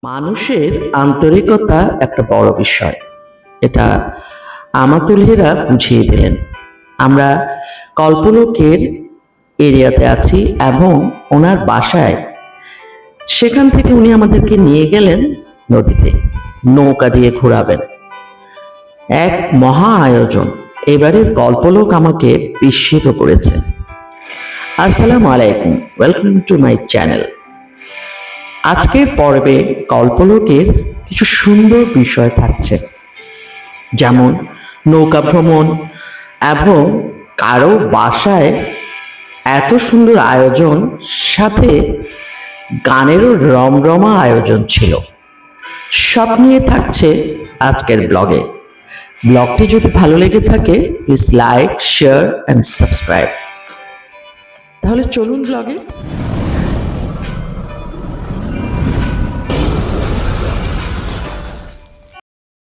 মানুষের আন্তরিকতা একটা বড় বিষয়। এটা আমাতুলেরা বুঝিয়ে দিলেন। আমরা কল্পলোকের এরিয়াতে আছি এবং ওনার বাসায়, সেখান থেকে উনি আমাদেরকে নিয়ে গেলেন নদীতে, নৌকা দিয়ে ঘোরাবেন। এক মহা আয়োজন। এবারের কল্পলোক আমাকে বিস্মিত করেছে। আসসালামু আলাইকুম, ওয়েলকাম টু মাই চ্যানেল। আজকের পর্বে কল্পলোকের কিছু সুন্দর বিষয় থাকছে, যেমন নৌকা ভ্রমণ এবং কারো বাসায় এত সুন্দর আয়োজন, সাথে গানেরও রমরমা আয়োজন ছিল। সব নিয়ে থাকছে আজকের ব্লগে। ব্লগটি যদি ভালো লেগে থাকে please like, share and subscribe. তাহলে চলুন ব্লগে।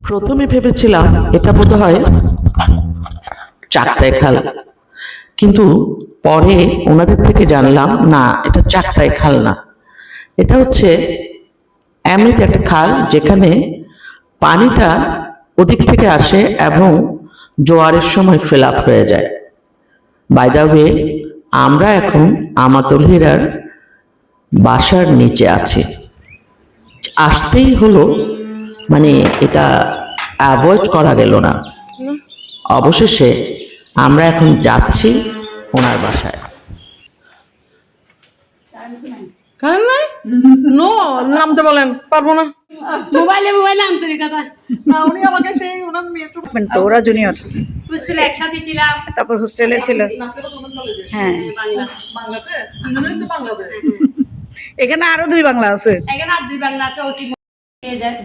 প্রথমে ভেবেছিলাম এটা বোধ হয় চাকতাই খাল, কিন্তু পরে ওনাদের থেকে জানলাম না, এটা চাকতাই খাল না, এটা হচ্ছে এমনিতে একটা খাল যেখানে পানিটা ওদিক থেকে আসে এবং জোয়ারের সময় ফিল আপ হয়ে যায়। বাই দ্য ওয়ে, আমরা এখন আমাতুলহিরার বাসার নিচে আছি। আসতেই হলো, মানে এটা অ্যাভয়েড করা গেল না। অবশেষে আমরা এখন যাচ্ছি ওনার বাসায়। কারণ নাই নো নামতে বলেন, পারবো না। মোবাইলে আন্তরিকতা। উনি আমাকে সেই ওনার মেয়ে তো ওরা জুনিয়র, হোস্টেলে একসাথে ছিলাম, তারপর হোস্টেলে ছিল। হ্যাঁ, বাংলাতে তিনজনের তো বাংলাতে। এখানে আরো দুই বাংলা আছে। এখানে আর দুই বাংলা আছে। ওসি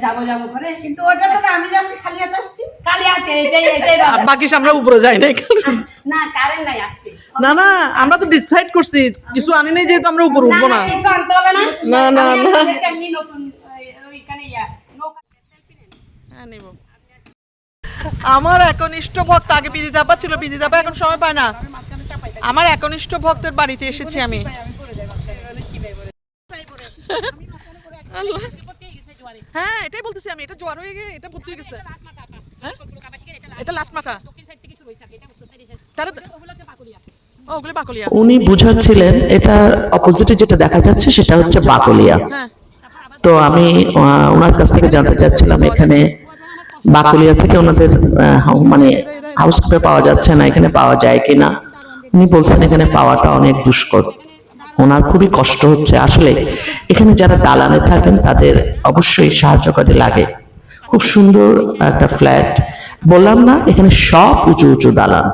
যাবো করে, কিন্তু ওটা তো আমি যাচ্ছি খালি হাতে আসছি। খালি হাতে। এটাই বাকি আমরা উপরে যাই নাই। না, কারেন্ট নাই আজকে। না না, আমরা তো ডিসাইড করছি কিছু আনি নাই, যেহেতু আমরা উপরে উঠবো না। কিছু আনতে হবে না। না না না, এমনি নতুন ওইখানে নৌকা সেলফি নেন। হ্যাঁ নেব। আমার একনিষ্ঠ ভক্ত, আগে বিদিতা আপা ছিল, বিদিতা আপা এখন সময় পায় না। আমার একনিষ্ঠ ভক্তের বাড়িতে এসেছি আমি। হ্যাঁ এটাই বলতেছি আমি, এটা জোয়ার হয়ে গিয়ে এটা ভর্তি হয়ে গেছে। এটা লাস্ট মাথা। ওগুলো বাকলিয়া। উনি বুঝাচ্ছিলেন এটা অপোজিটে যেটা দেখা যাচ্ছে সেটা হচ্ছে বাকলিয়া। তো আমি ওনার কাছ থেকে জানতে চাচ্ছিলাম এখানে বাকলিয়া থেকে ওনাদের মানে হাউস কিপার পাওয়া যাচ্ছে না, এখানে পাওয়া যায় কিনা। উনি বলছেন এখানে পাওয়াটা অনেক দুষ্কর, ওনার খুবই কষ্ট হচ্ছে। আসলে এখানে যারা দালানে থাকেন তাদের অবশ্যই সাহায্যকারী লাগে। খুব সুন্দর একটা ফ্ল্যাট, বললাম না এখানে সব উঁচু উঁচু দালান।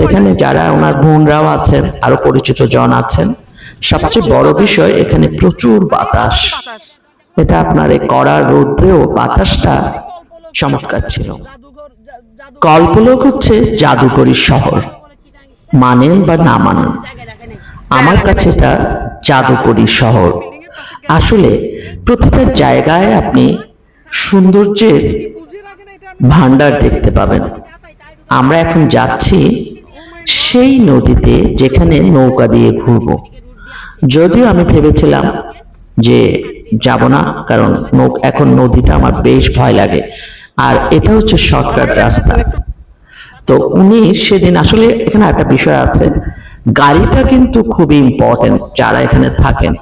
এখানে যারা ওনার বোনরাও আছেন, আরো পরিচিত জন আছেন। সবচেয়ে বড় বিষয় এখানে প্রচুর বাতাস। এটা আপনার এই কড়া রৌদ্রেও বাতাসটা চমৎকার ছিল। কল্পলোক হচ্ছে জাদুকরী শহর, মানেন বা না মানেন, আমার কাছে এটা জাদুকরী শহর। আসলে প্রতিটা জায়গায় আপনি সৌন্দর্যের ভান্ডার দেখতে পাবেন। আমরা এখন যাচ্ছি সেই নদীতে যেখানে নৌকা দিয়ে ঘুরব। যদিও আমি ভেবেছিলাম যে যাব না, কারণ এখন নদীটা আমার বেশ ভয় লাগে, আর এটা হচ্ছে শর্টকাট রাস্তা। তো উনি সেদিন, আসলে এখানে একটা বিষয় আছে, গাড়িটা কিন্তু খুবই ইম্পর্টেন্ট যারা এখানে থাকেন,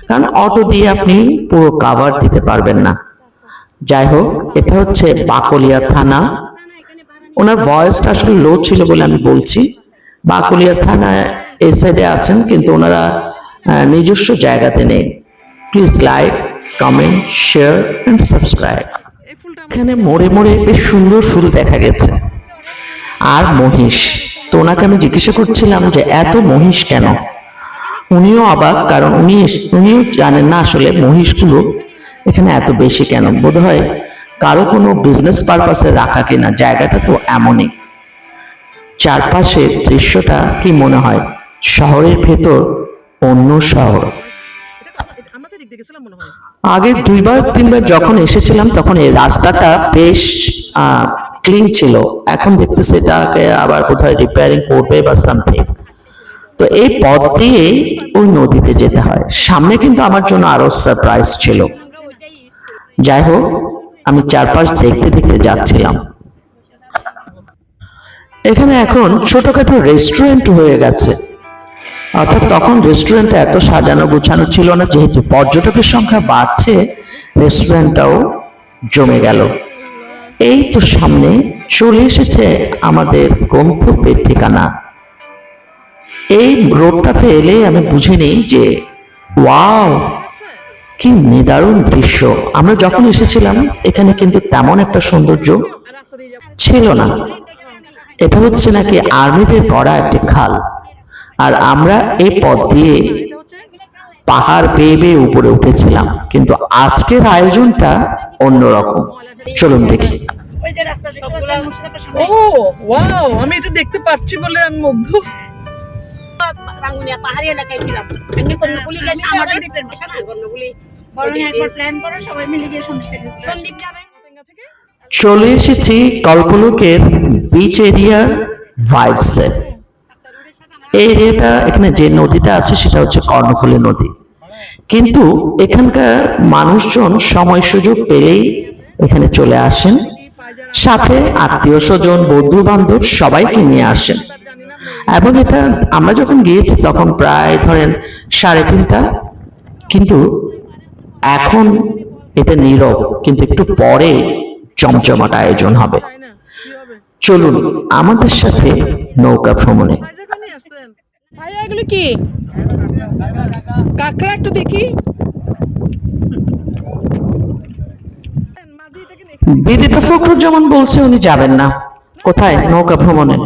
কারণ অটো দিয়ে আপনি পুরো কাভার দিতে পারবেন না। যাই হোক, এটা হচ্ছে বাকলিয়া থানা। ওনার ভয়েসটা আসলে লো ছিল বলে আমি বলছি। বাকলিয়া থানা এই সাইডে আছেন, কিন্তু ওনারা নিজস্ব জায়গাতে নেই। Please like, comment, share and subscribe. এখানে মোড়ে মোড়ে বেশ সুন্দর ফুল দেখা গেছে, আর মহিষ। তো ওনাকে আমি জিজ্ঞাসা করছিলাম যে এত মহিষ কেন। উনিও অবাক, কারণ উনিও জানেন না আসলে মহিষগুলো এখানে এত বেশি কেন। বোধহয় কারো কোনো বিজনেস পারপাসে রাখা কিনা। জায়গাটা তো এমনই। চারপাশের দৃশ্যটা কি মনে হয় শহরের ভেতর অন্য শহর। আগে 2-3 বার যখন এসেছিলাম তখন এই রাস্তাটা বেশ ক্লিন ছিল, এখন দেখতেছি এটাকে আবার কোথায় রিপেয়ারিং করবে বা সামথিং। তো এই পথ দিয়ে ওই নদীতে যেতে হয়। সামনে কিন্তু আমার জন্য আরো সারপ্রাইজ ছিল। যাই হোক, আমি চারপাশ দেখতে দেখতে যাচ্ছিলাম। এখানে এখন ছোটখাটো রেস্টুরেন্ট হয়ে গেছে, অর্থাৎ তখন রেস্টুরেন্টটা এত সাজানো গোছানো ছিল না, যেহেতু পর্যটকের সংখ্যা বাড়ছে রেস্টুরেন্টটাও জমে গেল। এই তো সামনে চলে এসেছে আমাদের গন্তব্যের ঠিকানা। এই রোডটাতে এলে আমি বুঝে নিই যে ওয়াও, কি নিদারুণ দৃশ্য। আমরা যখন এসেছিলাম এখানে কিন্তু তেমন একটা সৌন্দর্য ছিল না। এটা হচ্ছে নাকি আর্মিদের গড়া একটি খাল, আর আমরা এই পথ দিয়ে পাহাড় বেয়ে বেয়ে উপরে উঠেছিলাম। কিন্তু আজকের আয়োজনটা অন্যরকম, চলুন দেখি। ও ওয়াও, আমি এটা দেখতে পাচ্ছি বলে আমি মুগ্ধ। রাঙ্গুনিয়া পাহাড়ি এলাকায় ছিলাম। এমনি কর্ণফুলি গেছে আমাদের না, কর্ণফুলি বরং একবার প্ল্যান করো, সবাই মিলে গিয়ে সন্দীপ যাবেন। চলে এসেছি কল্পলোকের বিচ এরিয়ার ভাইবসে। এই এরিয়াটা, এখানে যে নদীটা আছে সেটা হচ্ছে কর্ণফুলী নদী, কিন্তু এখানকার মানুষজন সময় সুযোগ পেলেই এখানে চলে আসেন, সাথে আত্মীয় স্বজন বন্ধু বান্ধব সবাইকে নিয়ে আসেন। এবং এটা আমরা যখন গিয়েছি তখন প্রায় ধরেন 3:30, কিন্তু এখন এটা নীরব, কিন্তু একটু পরে জমজমাট আয়োজন হবে। চলুন আমাদের সাথে নৌকা ভ্রমণে। ভাইয়া এগুলো কি? কাঁকড়া একটু দেখি। বিদিতা ফখরুজ্জামান বলছে উনি যাবেন না। কোথায়? নৌকা ভ্রমণে।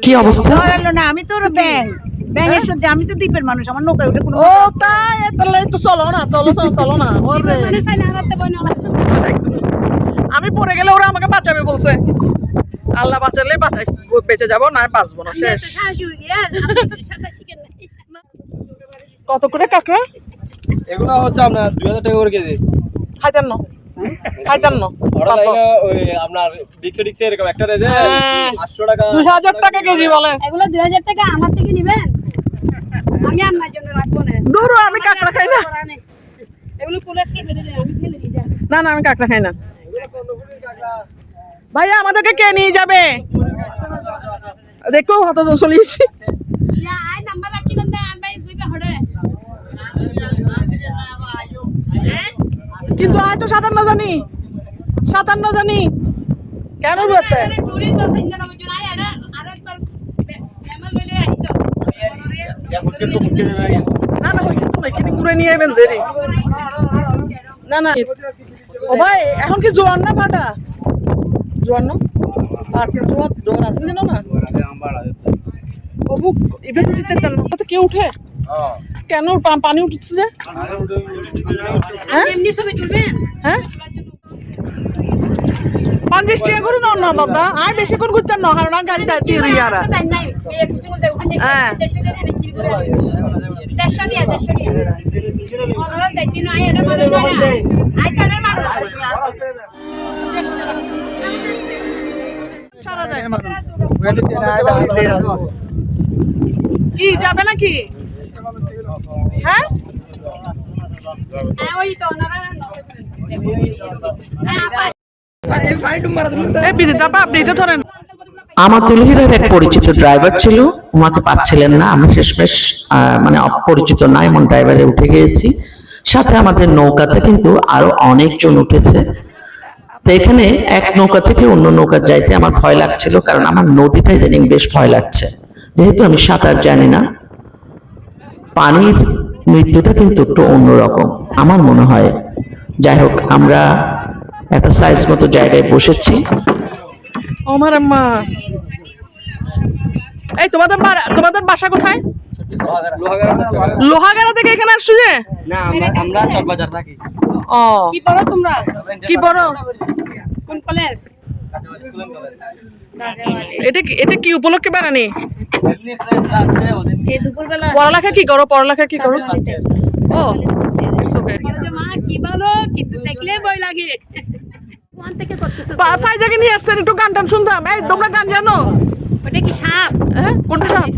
কি অবস্থা? না, আমি তো ব্যাঙের সহ্য, আমি তো দ্বীপের মানুষ, আমার নৌকায় উঠে কোনো ও তাই, তাহলে তো চলো না, চলো না। ওরে, মানে চাইলে হারাতে বই না। আমি পড়ে গেলে ওরা আমাকে বাঁচাবে বলছে। আল্লাহ বাঁচালে বেঁচে যাবো, না বাঁচবো না, শেষ। সাহসী হয়ে গিয়ে সাঁতার শিখেন নাই। কত করে কাঁকড়া? এগুলো হচ্ছে আপনার 2000 টাকা করে কেজি। খাইতান্ন ওরা লাইনা ওই আপনার ডিক্সে এরকম একটা দেয় যে 800 টাকা 2000 টাকা কেজি বলে। এগুলো 2000 টাকা আমার থেকে নিবেন, আমি আপনার জন্য রাখবো না। দূর, আমি কাঁকড়া খাই না। এগুলো কোলেস্ট্রল বেড়ে যায়, আমি ফেলে দিই। না, আমি কাঁকড়া খাই না। ভাইয়া আমাদেরকে কে নিয়ে যাবে? দেখো কতজন চলিস। আই নাম্বার রাখিলাম না, আমি কইবা হড়ে। কিন্তু আয় তো 57 জানি কেন বলতে? টুরিস্ট বাস ইঞ্জিন হবে জন্য আরে আরেকবার ফ্যামিলি মিলে আইতো। না হইতো না, কিন্তু ঘুরে নিয়ে আইবেন দেরি। না ও ভাই, এখন কি জোয়ান না ফাটা? জোয়ান না, আর জোয়ান আছে না? ও বুক ইভেন উঠতে তো কেউ উঠে কেন? পানি উঠছে যে। এমনি ছবি তুলবেন? হ্যাঁ, 50 টাকা করে না দাদা, আর বেশিক্ষণ ঘুরতেন না, কারণ গাড়িটা টিয়ারা। হ্যাঁ, সারা যায় কি যাবে নাকি? হ্যাঁ, ওই তো আপনি এটা ধরেন। আমার তুলহিরার এক পরিচিত ড্রাইভার ছিল, ওনাকে পাচ্ছিলেন না। আমি শেষমেশ মানে অপরিচিত না এমন ড্রাইভারে উঠে গিয়েছি। সাথে আমাদের নৌকাতে কিন্তু আরো অনেকজন উঠেছে। তো এখানে এক নৌকা থেকে অন্য নৌকা যাইতে আমার ভয় লাগছিল, কারণ আমার নদীটা ইদানিং বেশ ভয় লাগছে, যেহেতু আমি সাঁতার জানি না। পানির মৃত্যুটা কিন্তু একটু অন্যরকম আমার মনে হয়। যাই হোক, আমরা একটা সাইজ মতো জায়গায় বসেছি। আমার আম্মা, এই তোমাদের বাসা কোথায়? লোহাগাড়া থেকে এখানে আসছো যে? না, আমরা চকবাজার থাকি। ও, কি পড়ো তোমরা? কি বড়? কোন কলেজ? এটা কি উপলক্ষে বানানি? এই দুপুরবেলা পড়ালেখা কি করো? ও, কলেজে মা কি ভালো, কিন্তু দেখলে ভয় লাগে। কোন থেকে করতেছো? ফাইজাকে নিয়ে আসছেন, একটু গান টান শুনতাম। এই তোমরা গান জানো? ওটা কি সাপ? হ্যাঁ, কোনটা সাপ?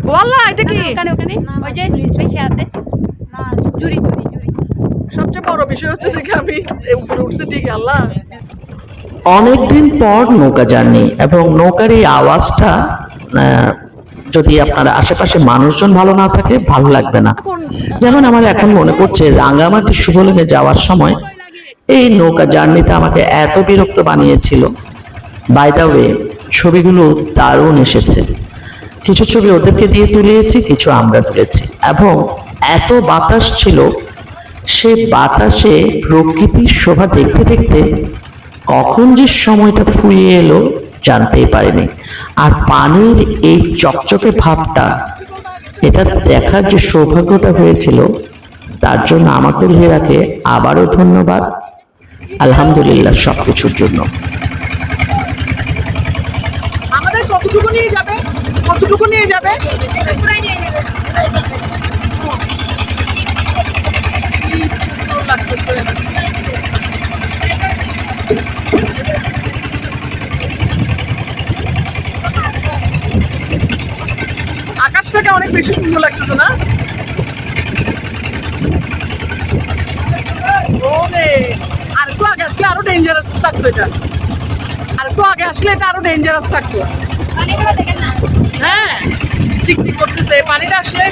ওয়াল্লাহ, এটা কি? ওখানে ওই যে বেশি আছে। জুরি। সবচেয়ে বড় বিষয় হচ্ছে যে কি আমি উপরে উঠছি ঠিক আল্লাহ। অনেকদিন পর নৌকা জার্নি, এবং নৌকার এই আওয়াজটা যদি আপনার আশেপাশে মানুষজন ভালো না থাকে ভালো লাগবে না। যেমন আমার এখন মনে পড়ছে রাঙ্গামাটি শুভলিঙ্গে যাওয়ার সময় এই নৌকা জার্নিটা আমাকে এত বিরক্ত বানিয়েছিল। বাই দ্য ওয়ে, ছবিগুলো দারুণ এসেছে। কিছু ছবি ওদেরকে দিয়ে তুলিয়েছি, কিছু আমরা তুলেছি, এবং এত বাতাস ছিল, সে বাতাসে প্রকৃতির শোভা দেখতে দেখতে কখন যে সময়টা ফুরিয়ে এলো জানতেই পারিনি। আর পানির এই চকচকে ভাবটা, এটা দেখার যে সৌভাগ্যটা হয়েছিল, তার জন্য আমাতুল হেরাকে আবারও ধন্যবাদ। আলহামদুলিল্লাহ সবকিছুর জন্য। আমাদের কতটুকু নিয়ে যাবে, কতটুকু নিয়ে যাবে? আকাশটাকে অনেক বেশি সুন্দর লাগতেছে না? আর একটু আগে আসলে আরো ডেঞ্জারাস থাকতো এটা, আর একটু আগে আসলে এটা আরো ডেঞ্জারাস থাকতো। হ্যাঁ, চিকচিক করতেছে পানিটা আসলে।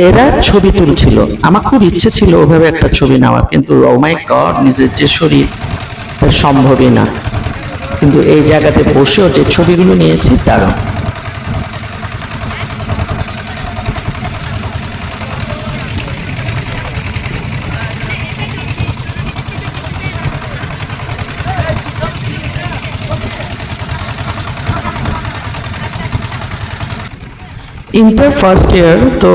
এরা ছবি তুলছিল, আমার খুব ইচ্ছে ছিল ওভাবে একটা ছবি নেওয়ার, কিন্তু ও মাই গড, নিজের যে শরীর তা সম্ভবই না। কিন্তু এই জায়গাতে বসেও যে ছবিগুলো নিয়েছি দারুণ। ইন্টার ফার্স্ট ইয়ার, তো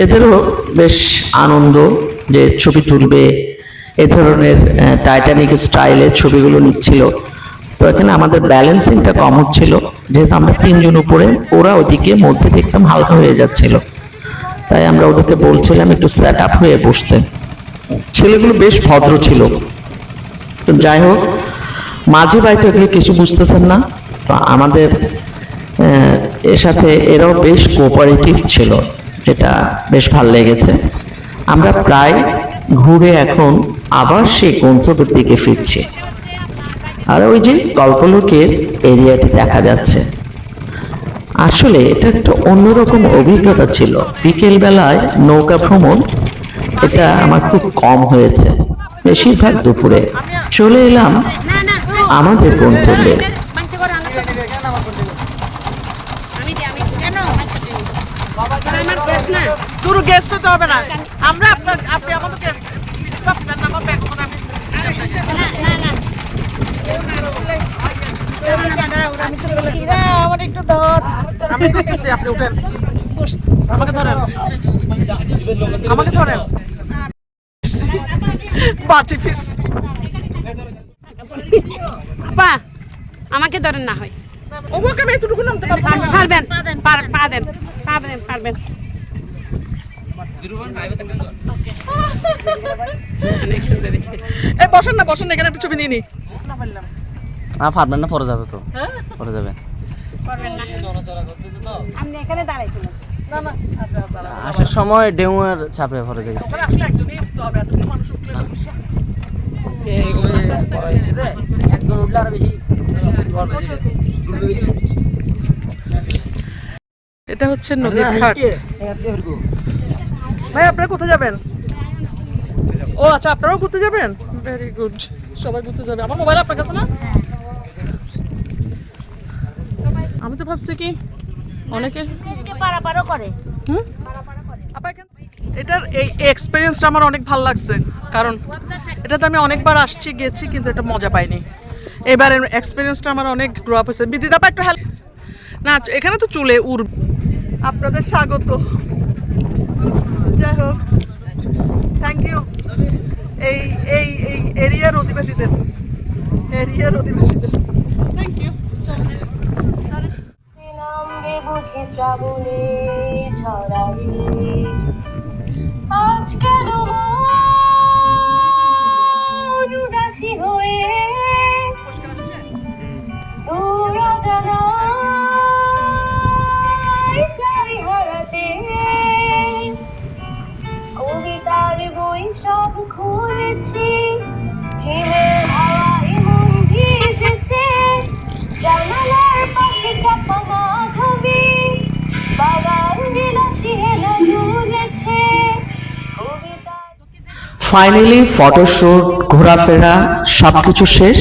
এদেরও বেশ আনন্দ যে ছবি তুলবে, এ ধরনের টাইটানিক স্টাইলের ছবিগুলো নিচ্ছিল। তো এখানে আমাদের ব্যালেন্সিংটা কম হচ্ছিল, যেহেতু আমরা তিনজন উপরে, ওরা ওদিকে মধ্যে দেখতাম হালকা হয়ে যাচ্ছিল, তাই আমরা ওদেরকে বলছিলাম একটু সেট আপ হয়ে বসতে। ছেলেগুলো বেশ ভদ্র ছিল। তো যাই হোক, মাঝে বাইতে এগুলো কিছু বুঝতেছেন না, তো আমাদের এর সাথে এরাও বেশ কোঅপারেটিভ ছিল, যেটা বেশ ভালো লেগেছে। আমরা প্রায় ঘুরে এখন আবার সেই গন্তব্যের দিকে ফিরছি। আর ওই যে কল্পলোকের এরিয়াটি দেখা যাচ্ছে। আসলে এটা একটা অন্যরকম অভিজ্ঞতা ছিল। বিকেল বেলায় নৌকা ভ্রমণ, এটা আমার খুব কম হয়েছে, বেশিরভাগ দুপুরে। চলে এলাম আমাদের গন্তব্যে। পুরো গেস্ট হতে হবে না, আমরা আপনার, আপনি আমাদের গেস্ট। আপনার নাম ব্যাগ করে আমি আমার একটু ধর, আমি দেখতেছি, আপনি উঠেন, আমাকে ধরেন, আমাকে ধরেন। বাঁচি ফিরছি। আপা আমাকে ধরেন না হয়, ওকে আমি এতটুকু নামতে পারবো না। পারবেন, পারবেন, পারবেন, পারবেন। এই বসেন না, বসেন না, এখানে একটা ছবি নিয়ে নি। পারবেন না, পরে যাবে তো, পরে যাবে। আপনি এখানে দাঁড়াইছিলেন। না না, আচ্ছা দাঁড়াও। আসার সময় ডেউয়ের চাপে পরে যাবে। ওখানে আসলে একজনই উঠতে হবে, এতগুলো মানুষ উঠলে সমস্যা। একজন উঠলে আরো বেশি। এটা হচ্ছে নদীর ঘাট। ভাই আপনারা কোথায় যাবেন? ও আচ্ছা, আপনারাও ঘুরতে যাবেন? ভেরি গুড, সবাই ঘুরতে যাবে। আমার মোবাইল আপনার কাছে না? আমি তো ভাবছি কি অনেকে পারাপারও করে। এটার এই এক্সপিরিয়েন্সটা আমার অনেক ভালো লাগছে, কারণ এটাতে আমি অনেকবার আসছি গেছি, কিন্তু এটা মজা পাইনি। এবারের এক্সপিরিয়েন্সটা আমার অনেক গ্রো আপ হয়েছে। বিদিদাপা একটু হেল্প না, এখানে তো চুলে উড়। আপনাদের স্বাগত। যাই হোক, থ্যাংক ইউ এই এই এই এরিয়ার অধিবাসীদের, থ্যাংক ইউ। নামবে বুঝি শ্রাবণে ছড়াই, আজ কেন মন উদাসী হয়ে অজানায় চাই হারাতে, কবিতার বই সব খুলেছি, হিমেল হাওয়ায় মন ভিজেছে, জানালার পাশে চাপা মাধবী, বাগান বিলাসী হেলা দুলেছে, কবিতা। ফাইনালি ফটোশুট, ঘোরাফেরা সবকিছু শেষ।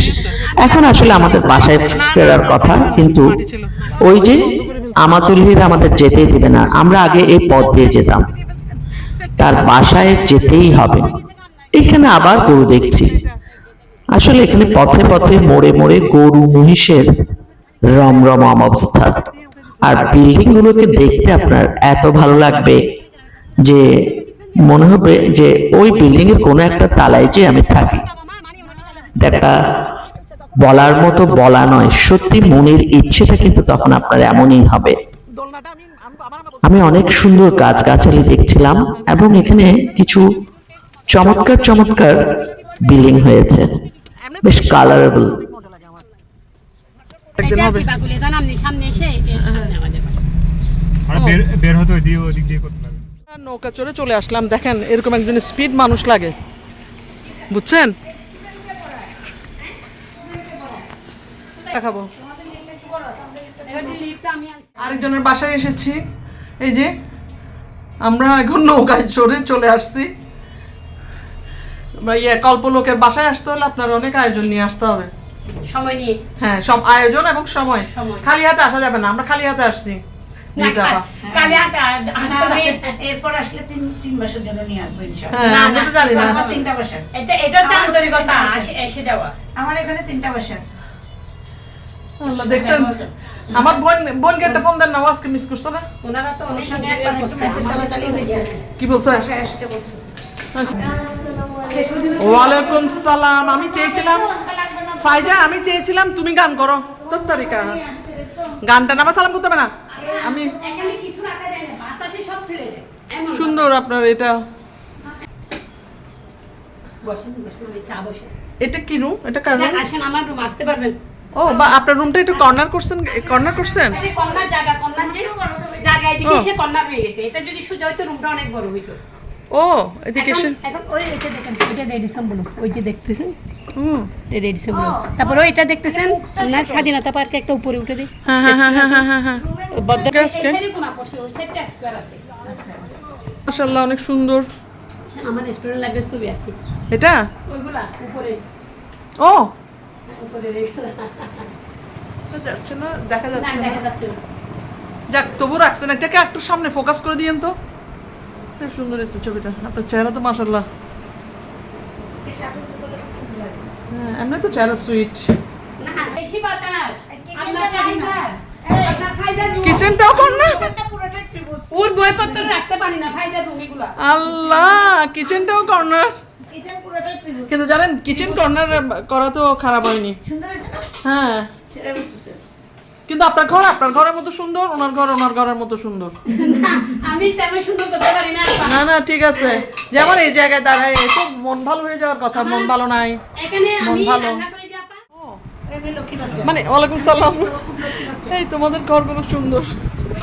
এখন আসলে আমাদের বাসায় ফেরার কথা, কিন্তু ওই যে আমাতুল্লির আমাদের যেতেই দিবে না। আমরা আগে এই পথ দিয়ে যেতাম, তার বাসায় যেতেই হবে। এখানে আবার গরু দেখছি। আসলে এখানে পথে পথে মোড়ে মোড়ে গরু মহিষের রমরম অবস্থা। আর বিল্ডিং গুলোকে দেখতে আপনার এত ভালো লাগবে যে মনে হবে যে ওই বিল্ডিং এর কোনো একটা তালায় যে আমি থাকি। এটা বলার মতো বলা নয়, সত্যি মনের ইচ্ছেটা কিন্তু তখন আপনার এমনই হবে। দোলনাটা আমার আমি অনেক সুন্দর গাছগাছালি দেখছিলাম এবং এখানে কিছু চমৎকার চমৎকার বিল্ডিং হয়েছে, বেশ কালারেবল। একদিন হবে। বাকুলে জানাম নি সামনে এসে এর সামনে আমাদের বাড়ি। আর বের হতে ওদিক দিয়ে করতে লাগে। নৌকা চড়ে চলে আসলাম। দেখেন এরকম একজন স্পিড মানুষ লাগে, বুঝছেন? দেখাবো। আরেকজনের বাসায় এসেছি। এই যে আমরা এখন নৌকায় চড়ে চলে আসছি। কল্পলোকের বাসায় আসতে হলে আপনার অনেক আয়োজন নিয়ে আসতে হবে। সময় নিয়ে হ্যাঁ, সব আয়োজন এবং সময়। সময়। খালি হাতে আসা যাবে না, আমরা খালি হাতে আসছি। না, কালে হাতে আসলে এরপর আসলে তিন মাসের জন্য নিয়ে আসবো ইনশাআল্লাহ। হ্যাঁ, আমি তো জানি না। আমার 3টা বাসা, এটা তো আন্তরিকতা এসে যাওয়া। আমার এখানে 3টা বাসা। আল্লাহ, দেখছেন আমার বোনকে একটা ফোন দেন না, ও আজকে মিস করছো না? ওনারা তো অনেক সঙ্গে একবার একটু মেসেজ চালাচালি হয়েছে, কি বলছো? বাসায় আসতে বলছে। ওয়ালাইকুম সালাম। আমি চেয়েছিলাম ফাইজা, আমি চেয়েছিলাম তুমি গান করো। তোর তারিকা গানটা না, আমার সালাম করতে হবে না। আমি এখানে কিছু রাখা যায় না, বাতাসে সব ফেলে দেয়। এমন সুন্দর আপনার এটা। বসেন বসেন, চা বসে। এটা কি রুম? এটা কার রুম? আসেন আমার রুম, আসতে পারবেন। ও, বা আপনার রুমটা একটু কর্নার করছেন, কর্নার করছেন। এই কর্নার জায়গা, কর্নার যে জায়গা এদিকে এসে কর্নার হয়ে গেছে। এটা যদি সোজা হইতো রুমটা অনেক বড় হইতো। ও, এদিকে এসে। এখন ওই এটা দেখেন, ওইটা রেডিসন বলো, ওই যে দেখতেছেন হুম, রেডিসন বলো। তারপর ওইটা দেখতেছেন না, স্বাধীনতা পার্কে একটা উপরে উঠে দেয়। হ্যাঁ হ্যাঁ হ্যাঁ হ্যাঁ হ্যাঁ হ্যাঁ। বদ্ধ গাছকে? এসে কোনা পড়ছে, ওই সাইডটা স্কয়ার আছে। মাশাআল্লাহ, অনেক সুন্দর। আমাদের স্টুডেন্ট লাগবে ছবি আর কি। এটা ওইগুলা উপরে ও উপরে রেখে যাচ্ছে না, দেখা না যাচ্ছে না। দেখা যাচ্ছে না। যাক, তবু রাখছেন। এটাকে একটু সামনে ফোকাস করে দিয়েন তো। খুব সুন্দর এসেছে ছবিটা। আপনার চেহারা তো মাশাআল্লাহ। হ্যাঁ, এমনি তো চেহারা সুইট। না বেশি বাতাস। আপনার ফাইজার, আপনার ফাইজার room। কিচেনটাও কর্নার। পুরোটাই ত্রিভুজ। ওর বইপত্র রাখতে পারি না, ফাইজার রুম এগুলা। আল্লাহ, কিচেনটাও কর্নার। কিচেন পুরোটাই ত্রিভুজ। কিন্তু জানেন কিচেন কর্নার করা তো খারাপ হয়নি। সুন্দর হয়েছে না? হ্যাঁ, ছেড়ে বলতেছে। কিন্তু আপনার ঘর আপনার ঘরের মতো সুন্দর, ওনার ঘর ওনার ঘরের মতো সুন্দর। না, আমি তেমন সুন্দর করতে পারি না। না না, ঠিক আছে। যেমন এই জায়গায় দাঁড়ায় তো মন ভালো হয়ে যাওয়ার কথা, মন ভালো নাই। এখানে আমি ভালো। রান্না করি যে আপা। এমনি লক্ষ্মী বাচ্চা। মানে ওয়ালাইকুম সালাম। এই তোমাদের ঘরগুলো সুন্দর,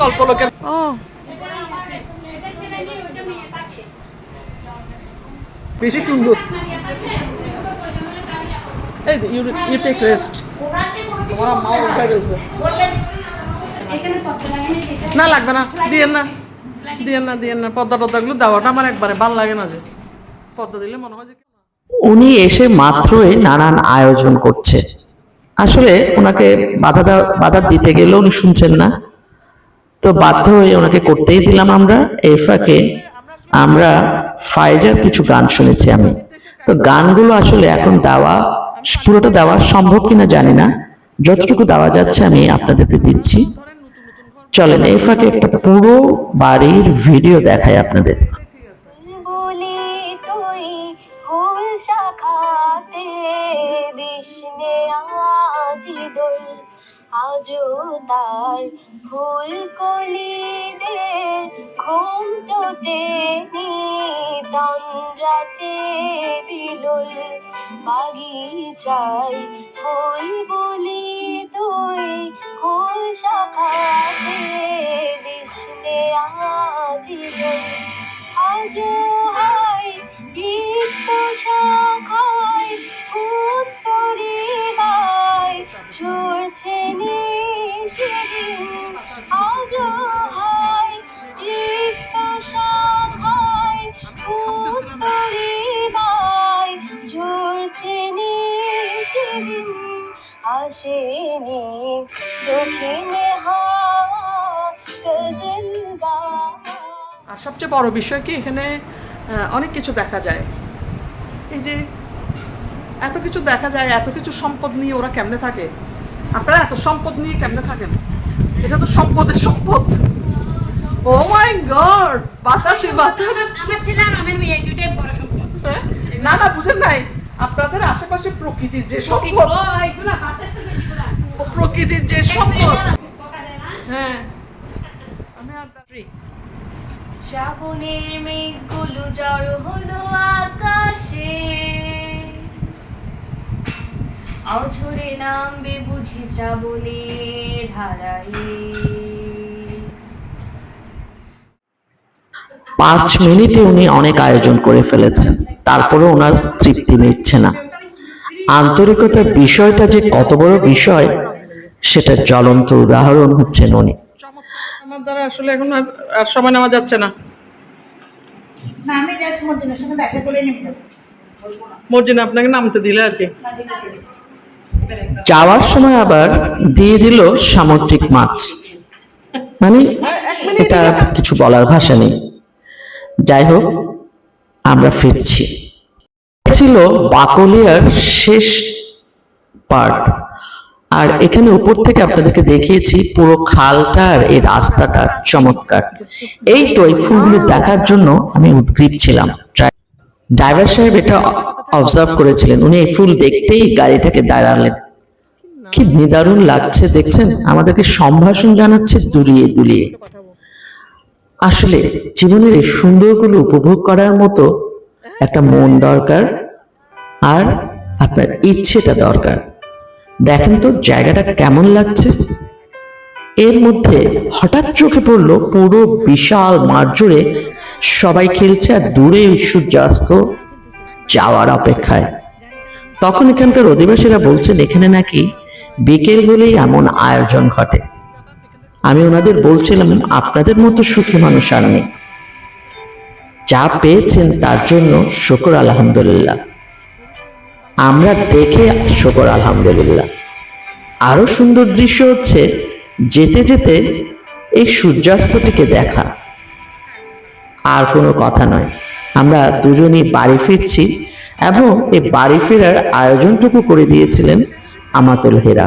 কল্পলোকের। ও, এটা ছেলে নিয়ে ওইটা মেয়ে থাকে। বেশি সুন্দর। আপনার ইয়া থাকলে সুন্দর প্রয়োজন হলে তাই ইয়া করবো। এই ইউ টেক রেস্ট। তোমার মা উঠে গেছে। এখানে পত্র লাগিয়ে দিতে। না, লাগবে না, দিয়েন না, দিয়েন না, দিয়েন না। পদ্মা টদ্মাগুলো দেওয়াটা আমার একবারে ভালো লাগে না। যে পদ্মা দিলে মনে হয় যে উনি এসে মাত্রই নানান আয়োজন করছে। আসলে ওনাকে বাধা দিতে গেলে উনি শুনছেন না, তো বাধ্য হয়ে ওনাকে করতেই দিলাম আমরা। এই ফাঁকে আমরা ফাইজার কিছু গান শুনেছি আমি। তো গানগুলো আসলে এখন পুরোটা দেওয়া সম্ভব কিনা জানি না, যতটুকু দেওয়া যাচ্ছে আমি আপনাদেরকে দিচ্ছি। চলেন এই ফাঁকে একটা পুরো বাড়ির ভিডিও দেখাই আপনাদের। বলি তুই ফুল শাখাতে দিসনে আজি দোল, আজও তার ফুল কলিদের ঘুম টোটেনি, তন্দ্রাতে বিলোল বাগিচায় ফুল বলি তুই ফুল আজও হয় রিক্ত শাখায় উত্তরি বাই ঝরছে নিশিদিন আজও হয় রিক্ত শাখায় উত্তরি বাই ঝরছে নিশিদিন আসেনি দক্ষিণে গজল গা। আর সবচেয়ে বড় বিষয় কি এখানে অনেক কিছু দেখা যায়। এই যে এত কিছু দেখা যায়, এত কিছু সম্পদ নিয়ে ওরা কেমনে থাকে? আপনারা এত সম্পদ নিয়ে কেমনে থাকেন? এটা তো সম্পদের সম্পদ। ও মাই গড, বাতাসে বাতাস। আমার ছেলে আর আমার মেয়ে দুইটাই বড় সম্পদ। না না, বুঝেন নাই, আপনাদের আশেপাশে প্রকৃতির যে সম্পদ, এইগুলা বাতাসটা এগুলা প্রকৃতির যে সম্পদ। হ্যাঁ, আমি আর শ্রাবণের মেঘগুলো জড়ো হলো আকাশে অঝরে নামবে বুঝি শ্রাবণের ধারায় 5 মিনিটে উনি অনেক আয়োজন করে ফেলেছেন, তারপরে ওনার তৃপ্তি মিটছে না। আন্তরিকতার বিষয়টা যে কত বড় বিষয় সেটা জ্বলন্ত উদাহরণ হচ্ছেন উনি। আমার দ্বারা আসলে এখন আর সময় নেওয়া যাচ্ছে না। না আমি জাস্ট মর্জিনার সঙ্গে দেখা করে নেমে যাবো। মর্জিনা আপনাকে নামতে দিলে আর কি। যাওয়ার সময় আবার দিয়ে দিল সামুদ্রিক মাছ, মানে এটা কিছু বলার ভাষা নেই। যাই হোক, আমরা ফিরছি। ছিল বাকলিয়ার শেষ পার্ট, আর এখানে উপর থেকে আপনাদেরকে দেখিয়েছি পুরো খালটা আর এই রাস্তাটা চমৎকার। এই তো এই ফুলগুলো দেখার জন্য আমি উদ্গ্রীব ছিলাম। ড্রাইভার সাহেব এটা অবজার্ভ করেছিলেন, উনি এই ফুল দেখতেই গাড়িটাকে দাঁড়ালেন। কি নিদারুণ লাগছে দেখছেন, আমাদেরকে সম্ভাষণ জানাচ্ছে দুলিয়ে দুলিয়ে। আসলে জীবনের এই সুন্দরগুলো উপভোগ করার মতো একটা মন দরকার, আর আপনার ইচ্ছেটা দরকার। দেখেন তো জায়গাটা কেমন লাগছে। এর মধ্যে হঠাৎ চোখে পড়লো পুরো বিশাল মাঠ জুড়ে সবাই খেলছে, আর দূরে সূর্যাস্ত যাওয়ার অপেক্ষায়। তখন এখানকার অধিবাসীরা বলছেন এখানে নাকি বিকেল হলেই এমন আয়োজন ঘটে। আমি ওনাদের বলছিলাম আপনাদের মতো সুখী মানুষ আর নেই, যা পেয়েছেন তার জন্য শুকর আলহামদুলিল্লাহ। আমরা দেখে শুকর আলহামদুলিল্লাহ। আরো সুন্দর দৃশ্য হচ্ছে যেতে যেতে এই সূর্যাস্তটিকে দেখা। আর কোনো কথা নয়, আমরা দুজনই বাড়ি ফিরছি, এবং এই বাড়ি ফেরার আয়োজনটুকু করে দিয়েছিলেন আমাতুল হেরা।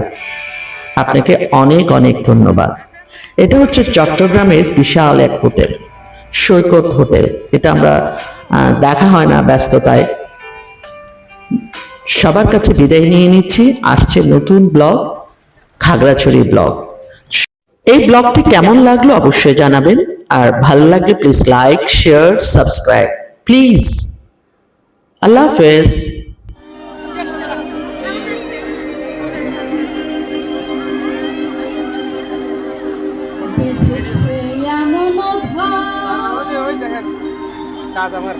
আপনাকে অনেক অনেক ধন্যবাদ। এটা হচ্ছে চট্টগ্রামের বিশাল এক হোটেল, সৈকত হোটেল। এটা আমরা দেখা হয় না ব্যস্ততায়। সবার কাছে বিদায় নিয়ে নিচ্ছি। আসছে নতুন ব্লগ, খাগড়াছড়ি ব্লগ। এই ব্লগটি কেমন লাগলো অবশ্যই জানাবেন, আর ভালো লাগলে please like, share, subscribe please. আল্লাহ হাফেজ। দেখেছে এমন ওই দেখেন কাজ আমার